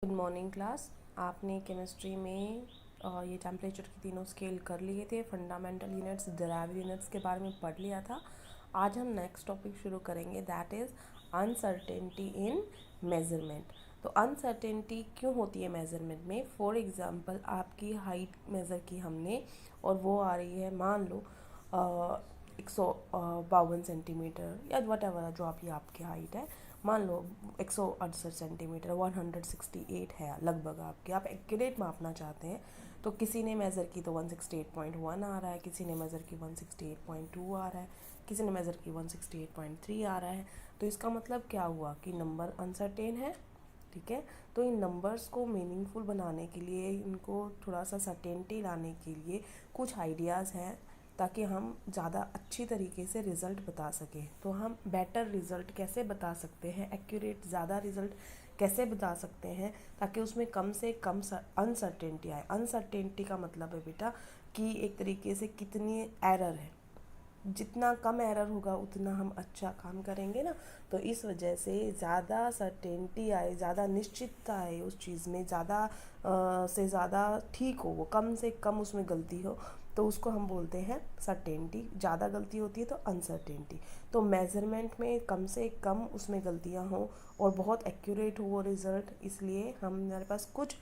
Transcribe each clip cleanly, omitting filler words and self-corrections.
Good morning class. आपने chemistry में ये टेम्परेचर के तीनों स्केल कर लिए थे। फंडामेंटल यूनिट्स, डेराइव्ड यूनिट्स के बारे में पढ़ लिया था। आज हम नेक्स्ट टॉपिक शुरू करेंगे, that is uncertainty in measurement. तो अनसर्टेनिटी क्यों होती है मेज़रमेंट में? फॉर एग्जांपल, आपकी हाइट मेज़र की हमने और वो आ रही है, मान लो 152 सेंटीमीटर या वट एवर जो आपकी हाइट है। मान लो 168 सेंटीमीटर, 168 है लगभग आपकी, आप एक्यूरेट मापना चाहते हैं। तो किसी ने मेज़र की तो 168.1 आ रहा है, किसी ने मेज़र की 168.2 आ रहा है, किसी ने मेज़र की 168.3 आ रहा है। तो इसका मतलब क्या हुआ कि नंबर अनसर्टेन है। ठीक है, तो इन नंबर्स को मीनिंगफुल बनाने के लिए, इनको थोड़ा सा सर्टेनिटी लाने के लिए कुछ आइडियाज़ हैं, ताकि हम ज़्यादा अच्छी तरीके से रिज़ल्ट बता सकें। तो हम बेटर रिज़ल्ट कैसे बता सकते हैं, एक्यूरेट ज़्यादा रिज़ल्ट कैसे बता सकते हैं, ताकि उसमें कम से कम अनसर्टेनिटी आए। अनसर्टेनिटी का मतलब है बेटा कि एक तरीके से कितनी एरर है, जितना कम एरर होगा उतना हम अच्छा काम करेंगे ना। तो इस वजह से ज़्यादा सर्टेनिटी आए, ज़्यादा निश्चितता आए उस चीज़ में, ज़्यादा से ज़्यादा ठीक हो, वो कम से कम उसमें गलती हो, तो उसको हम बोलते हैं सर्टेनिटी। ज़्यादा गलती होती है तो अनसर्टेनिटी। तो मेज़रमेंट में कम से कम उसमें गलतियाँ हों और बहुत एक्यूरेट हो वो रिज़ल्ट, इसलिए हमारे पास कुछ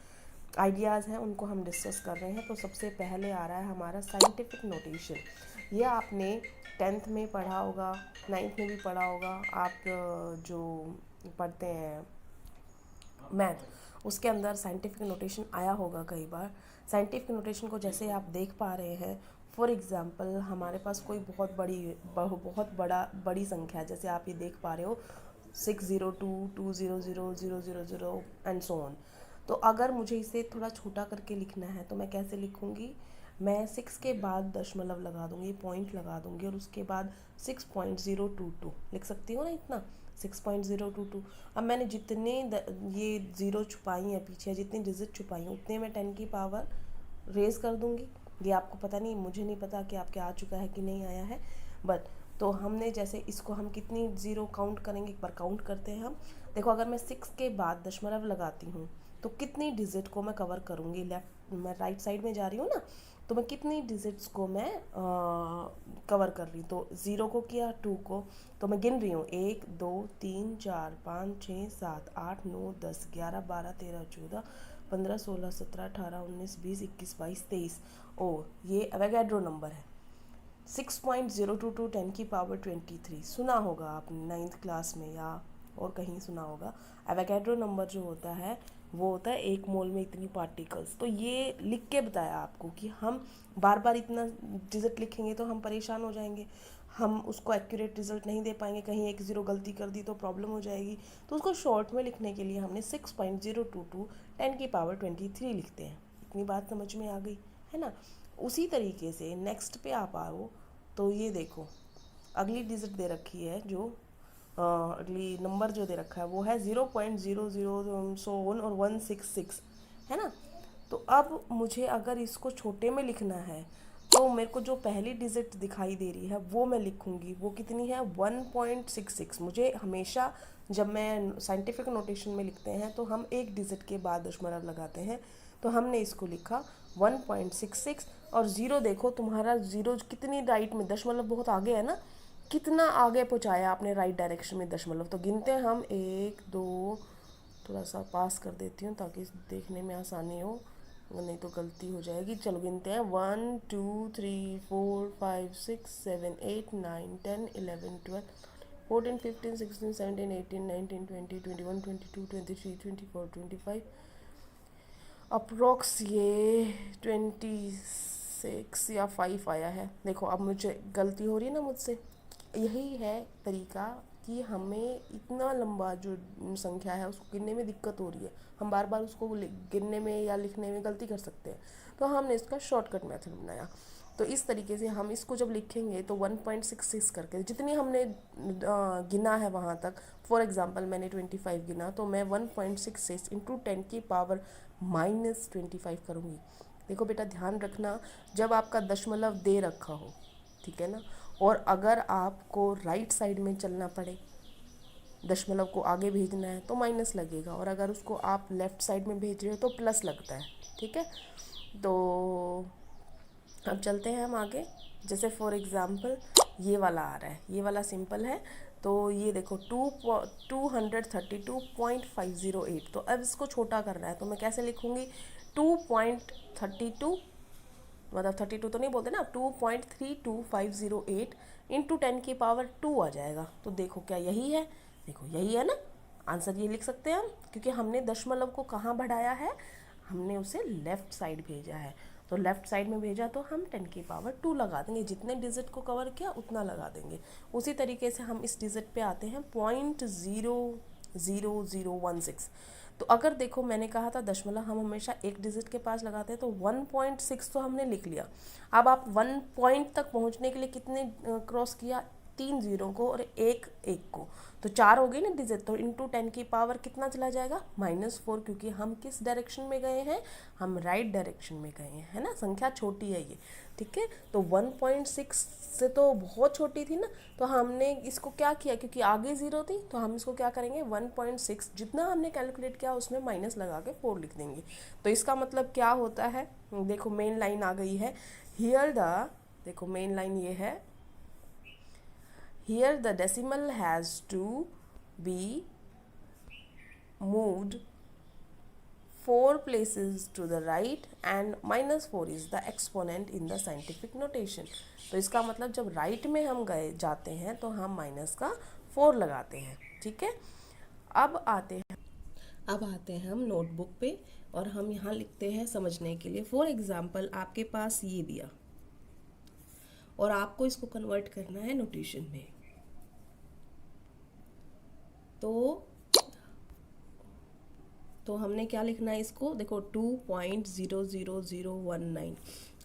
आइडियाज़ हैं, उनको हम डिस्कस कर रहे हैं। तो सबसे पहले आ रहा है हमारा साइंटिफिक नोटेशन। ये आपने 10th में पढ़ा होगा, 9th में भी पढ़ा होगा। आप जो पढ़ते हैं मैथ, उसके अंदर साइंटिफिक नोटेशन आया होगा कई बार। साइंटिफिक नोटेशन को जैसे आप देख पा रहे हैं, फॉर एग्ज़ाम्पल हमारे पास कोई बहुत बड़ी संख्या है, जैसे आप ये देख पा रहे हो 602, 200, 000 एंड सो ऑन। तो अगर मुझे इसे थोड़ा छोटा करके लिखना है तो मैं कैसे लिखूँगी? मैं 6 के बाद दशमलव लगा दूँगी, पॉइंट लगा दूँगी, और उसके बाद 6.022 लिख सकती हूँ ना इतना, 6.022। अब मैंने जितने ये ज़ीरो छुपाई हैं पीछे, जितनी डिजिट छुपाई हैं, उतने मैं 10 की पावर रेज़ कर दूँगी। ये आपको पता नहीं, मुझे नहीं पता कि आपके आ चुका है कि नहीं आया है, बट तो हमने जैसे इसको हम कितनी ज़ीरो काउंट करेंगे, एक बार काउंट करते हैं हम। देखो, अगर मैं 6 के बाद दशमलव लगाती हूँ तो कितनी डिजिट को मैं कवर करूँगी? लेफ्ट, मैं राइट साइड में जा रही हूँ ना, तो मैं कितनी डिजिट्स को मैं कवर कर रही हूँ? तो 0 को किया, 2 को, तो मैं गिन रही हूँ 1 2 3 4 5 6 7 8 9 10 11 12 13 14 15 16 17 18 19 20 21 22 23। ओ, ये एवोगैड्रो नंबर है। 6.022 10 की पावर 23 सुना होगा आपने 9th क्लास में या और कहीं सुना होगा। एवोगैड्रो नंबर जो होता है वो होता है 1 मोल में इतनी पार्टिकल्स। तो ये लिख के बताया आपको कि हम बार बार इतना डिजिट लिखेंगे तो हम परेशान हो जाएंगे, हम उसको एक्यूरेट रिजल्ट नहीं दे पाएंगे, कहीं 1 0 गलती कर दी तो प्रॉब्लम हो जाएगी। तो उसको शॉर्ट में लिखने के लिए हमने 6.022 10 की पावर 23 लिखते हैं। इतनी बात समझ में आ गई है ना। उसी तरीके से नेक्स्ट पे आप आओ तो ये देखो, अगली डिजिट दे रखी है, जो अगली नंबर जो दे रखा है वो है 0.00 और 166, है ना। तो अब मुझे अगर इसको छोटे में लिखना है तो मेरे को जो पहली डिजिट दिखाई दे रही है वो मैं लिखूंगी, वो कितनी है? 1.66। मुझे हमेशा जब मैं साइंटिफिक नोटेशन में लिखते हैं तो हम एक डिजिट के बाद दशमलव लगाते हैं, तो हमने इसको लिखा 1.66। और ज़ीरो देखो, तुम्हारा ज़ीरो कितनी राइट में, दशमलव बहुत आगे है ना, कितना आगे पहुंचाया आपने राइट डायरेक्शन में दशमलव। तो गिनते हैं हम, 1 2, थोड़ा सा पास कर देती हूँ ताकि देखने में आसानी हो, नहीं तो गलती हो जाएगी। चलो गिनते हैं, 1 2 3 4 5 6 7 8 9 10 11 12 14 15 16 17 18 19 20 21 22 23 24 25, अप्रोक्स ये 26 या 5 आया है। देखो, अब मुझे गलती हो रही है ना मुझसे। यही है तरीका कि हमें इतना लंबा जो संख्या है उसको गिनने में दिक्कत हो रही है, हम बार बार उसको गिनने में या लिखने में गलती कर सकते हैं, तो हमने इसका शॉर्टकट मेथड बनाया। तो इस तरीके से हम इसको जब लिखेंगे तो 1.66 करके जितनी हमने गिना है वहाँ तक, फॉर एग्जांपल मैंने 25 गिना, तो मैं 1.66 इंटू 10 की पावर -25 करूँगी। देखो बेटा, ध्यान रखना, जब आपका दशमलव दे रखा हो, ठीक है ना, और अगर आपको राइट साइड में चलना पड़े, दशमलव को आगे भेजना है तो माइनस लगेगा, और अगर उसको आप लेफ़्ट साइड में भेज रहे हो तो प्लस लगता है। ठीक है, तो अब चलते हैं हम आगे। जैसे फॉर एग्ज़ाम्पल ये वाला आ रहा है, ये वाला सिंपल है। तो ये देखो 232.508। तो अब इसको छोटा करना है तो मैं कैसे लिखूँगी? 2.32, मतलब 32 तो नहीं बोलते ना, 2.32508 इंटू 10⁻² आ जाएगा। तो देखो क्या यही है? देखो यही है ना आंसर, ये लिख सकते हैं हम, क्योंकि हमने दशमलव को कहाँ बढ़ाया है, हमने उसे लेफ़्ट साइड भेजा है। तो लेफ़्ट साइड में भेजा तो हम 10⁻² लगा देंगे, जितने डिजिट को कवर किया उतना लगा देंगे। उसी तरीके से हम इस डिजिट पे आते हैं 0.00016। तो अगर देखो मैंने कहा था दशमलव हम हमेशा एक डिजिट के पास लगाते हैं, तो 1.6 तो हमने लिख लिया। अब आप 1 पॉइंट तक पहुंचने के लिए कितने क्रॉस किया? 3 जीरो को और एक को, तो 4 हो गई ना डिजिट। तो इंटू 10⁻, कितना चला जाएगा? -4, क्योंकि हम किस डायरेक्शन में गए हैं? हम राइट डायरेक्शन में गए हैं, है ना। संख्या छोटी है ये, ठीक है। तो 1.6 से तो बहुत छोटी थी ना, तो हमने इसको क्या किया, क्योंकि आगे ज़ीरो थी तो हम इसको क्या करेंगे, 1.6 जितना हमने कैलकुलेट किया उसमें माइनस लगा के 4 लिख देंगे। तो इसका मतलब क्या होता है? देखो मेन लाइन आ गई है। हियर द, देखो मेन लाइन ये है, here the decimal has to be moved 4 places to the right and -4 is the exponent in the scientific notation। तो इसका मतलब जब राइट में हम गए जाते हैं तो हम -4 लगाते हैं। ठीक है, अब आते हैं हम नोटबुक पे, और हम यहाँ लिखते हैं समझने के लिए। फॉर एग्जाम्पल आपके पास ये दिया और आपको इसको कन्वर्ट करना है नोटेशन में। तो हमने क्या लिखना है इसको, देखो 2.00019।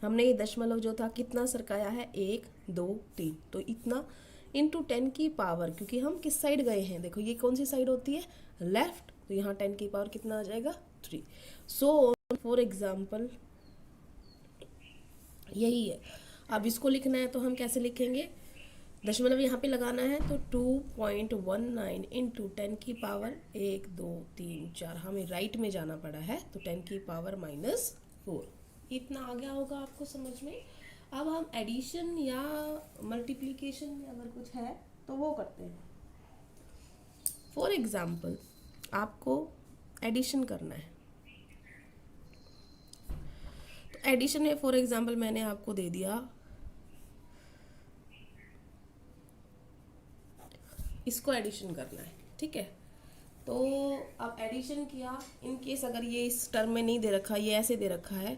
हमने ये दशमलव जो था कितना सरकाया है, 1 2 3, तो इतना इंटू 10⁻, क्योंकि हम किस साइड गए हैं, देखो ये कौन सी साइड होती है, लेफ्ट, तो यहाँ 10⁻ कितना आ जाएगा, 3। सो फॉर एग्जाम्पल यही है। अब इसको लिखना है तो हम कैसे लिखेंगे, दशमलव यहाँ पे लगाना है तो 2.19 इंटू 10⁻, 1 2 3 4, हमें राइट में जाना पड़ा है तो 10⁻⁻4। इतना आ गया होगा आपको समझ में। अब हम एडिशन या मल्टीप्लिकेशन अगर कुछ है तो वो करते हैं। फॉर एग्जाम्पल आपको एडिशन करना है, तो एडिशन में फॉर एग्जाम्पल मैंने आपको दे दिया, इसको एडिशन करना है। ठीक है, तो अब एडिशन किया, इन केस अगर ये इस टर्म में नहीं दे रखा, ये ऐसे दे रखा है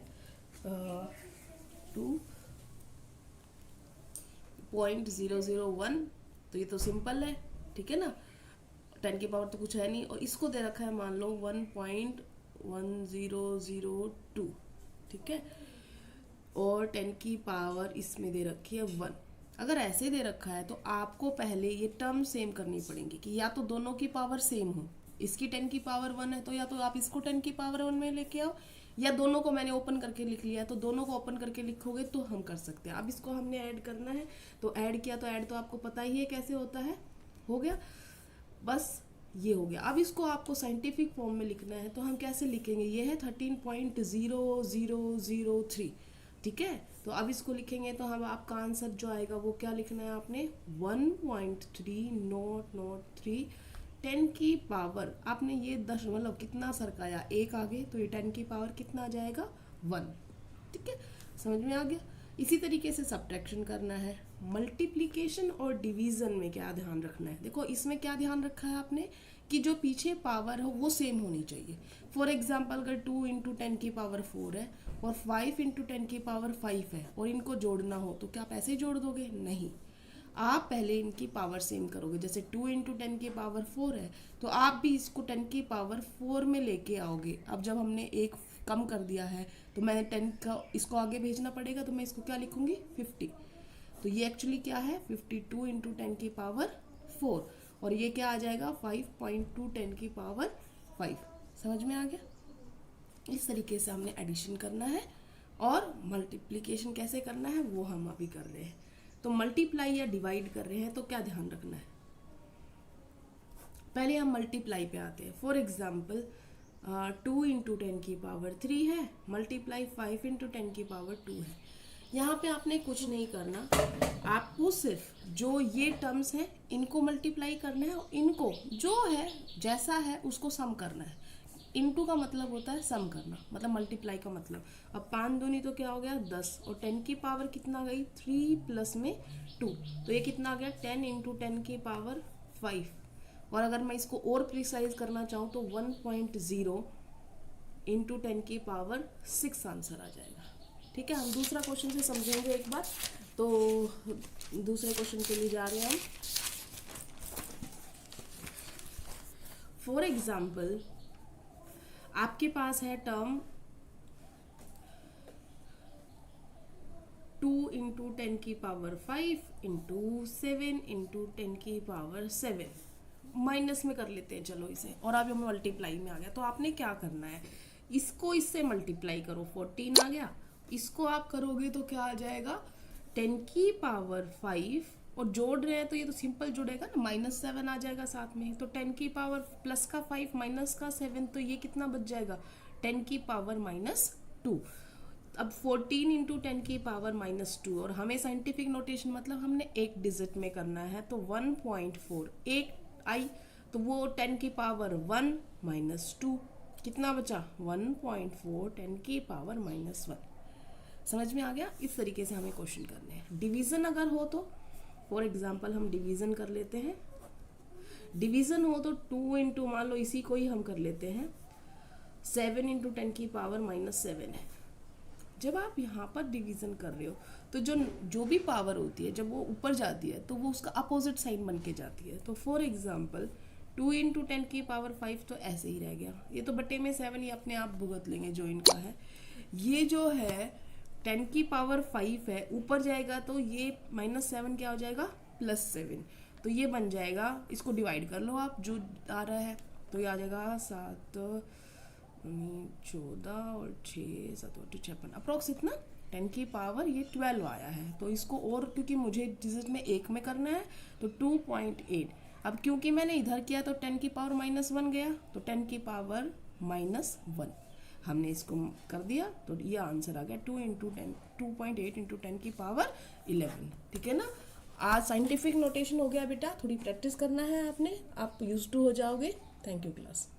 2.001, तो ये तो सिंपल है, ठीक है ना, 10⁻ तो कुछ है नहीं, और इसको दे रखा है मान लो 1.1002, ठीक है, और 10⁻ इसमें दे रखी है 1। अगर ऐसे दे रखा है तो आपको पहले ये टर्म सेम करनी पड़ेंगी, कि या तो दोनों की पावर सेम हो, इसकी 10⁻1 है तो या तो आप इसको 10⁻1 में लेके आओ, या दोनों को मैंने ओपन करके लिख लिया, तो दोनों को ओपन करके लिखोगे तो हम कर सकते हैं। अब इसको हमने ऐड करना है, तो ऐड किया, तो ऐड तो आपको पता ही है कैसे होता है, हो गया, बस ये हो गया। अब इसको आपको साइंटिफिक फॉर्म में लिखना है, तो हम कैसे लिखेंगे, ये है 13.0003, ठीक है। तो अब इसको लिखेंगे तो हम आपका आंसर जो आएगा वो क्या लिखना है आपने, 1.3003 10⁻, आपने ये दशमलव कितना सरकाया, 1 आगे, तो ये 10⁻ कितना आ जाएगा, 1। ठीक है, समझ में आ गया। इसी तरीके से सब्ट्रैक्शन करना है। मल्टीप्लिकेशन और डिवीजन में क्या ध्यान रखना है, देखो इसमें क्या ध्यान रखा है आपने, कि जो पीछे पावर हो वो सेम होनी चाहिए। फॉर एग्जाम्पल अगर 2 इंटू 10⁻4 है और 5 इंटू 10⁻5 है, और इनको जोड़ना हो तो क्या आप ऐसे ही जोड़ दोगे, नहीं, आप पहले इनकी पावर सेम करोगे। जैसे 2 इंटू 10⁻4 है तो आप भी इसको 10⁻4 में लेके आओगे। अब जब हमने एक कम कर दिया है तो मैंने 10 का इसको आगे भेजना पड़ेगा, तो मैं इसको क्या लिखूंगी, 50। तो ये एक्चुअली क्या है, 52 इंटू 10⁻4, और ये क्या आ जाएगा, 5.2 10⁻5। समझ में आ गया। इस तरीके से हमने एडिशन करना है, और मल्टीप्लिकेशन कैसे करना है वो हम अभी कर रहे हैं। तो मल्टीप्लाई या डिवाइड कर रहे हैं तो क्या ध्यान रखना है, पहले हम मल्टीप्लाई पे आते हैं। फॉर एग्जाम्पल 2 इंटू 10⁻³ है, मल्टीप्लाई 5 इंटू 10⁻² है। यहाँ पे आपने कुछ नहीं करना, आपको सिर्फ जो ये टर्म्स हैं इनको मल्टीप्लाई करना है और इनको जो है जैसा है उसको सम करना है। इनटू का मतलब होता है सम करना, मतलब मल्टीप्लाई का मतलब। अब 5 दूनी तो क्या हो गया 10, और 10 की पावर कितना गई 3 प्लस में 2, तो ये कितना आ गया 10 इंटू 10⁵। और अगर मैं इसको और प्रिसाइज करना चाहूँ तो 1.0 इंटू 10⁶ आंसर आ जाएगा। ठीक है, हम दूसरा क्वेश्चन से समझेंगे एक बार। तो दूसरे क्वेश्चन के लिए जा रहे हैं हम। फॉर एग्जाम्पल आपके पास है term 2 into 10⁵ into 7 into 10⁻⁷ minus में कर लेते हैं चलो इसे, और अब हमें मल्टीप्लाई में आ गया। तो आपने क्या करना है, इसको इससे मल्टीप्लाई करो, 14 आ गया। इसको आप करोगे तो क्या आ जाएगा 10⁵, और जोड़ रहे हैं तो ये तो सिंपल जुड़ेगा ना, -7 आ जाएगा साथ में। तो 10 की पावर प्लस का 5 माइनस का 7, तो ये कितना बच जाएगा 10⁻⁻²। अब 14 इंटू 10⁻⁻², और हमें साइंटिफिक नोटेशन मतलब हमने एक डिजिट में करना है, तो 1.4 एक आई, तो वो 10⁻⁻² कितना बचा 1.4 10⁻⁻1। समझ में आ गया। इस तरीके से हमें क्वेश्चन करने हैं। डिवीजन अगर हो तो फॉर एग्जांपल हम डिवीजन कर लेते हैं। डिवीजन हो तो 2 इंटू मान लो इसी को ही हम कर लेते हैं 7 इंटू 10⁻⁻7 है। जब आप यहाँ पर डिवीजन कर रहे हो तो जो भी पावर होती है जब वो ऊपर जाती है तो वो उसका अपोजिट साइन बन के जाती है। तो फॉर एग्जांपल 2 इंटू 10⁵ तो ऐसे ही रह गया, ये तो बटे में 7 ये अपने आप भुगत लेंगे जो इनका है। ये जो है 10⁵ है, ऊपर जाएगा तो ये -7 क्या हो जाएगा +7, तो ये बन जाएगा, इसको डिवाइड कर लो आप जो आ रहा है, तो ये आ जाएगा 7 14 और 6 7 56 अप्रोक्स इतना 10 की पावर ये 12 आया है। तो इसको और क्योंकि मुझे डिजिट में एक में करना है तो 2.8। अब क्योंकि मैंने इधर किया तो 10 की पावर -1 गया, तो 10 की पावर -1 हमने इसको कर दिया, तो ये आंसर आ गया 2.8 इंटू 10 की पावर 11। ठीक है ना। आज साइंटिफिक नोटेशन हो गया बेटा, थोड़ी प्रैक्टिस करना है आपने, आप यूज्ड टू हो जाओगे। Thank you class.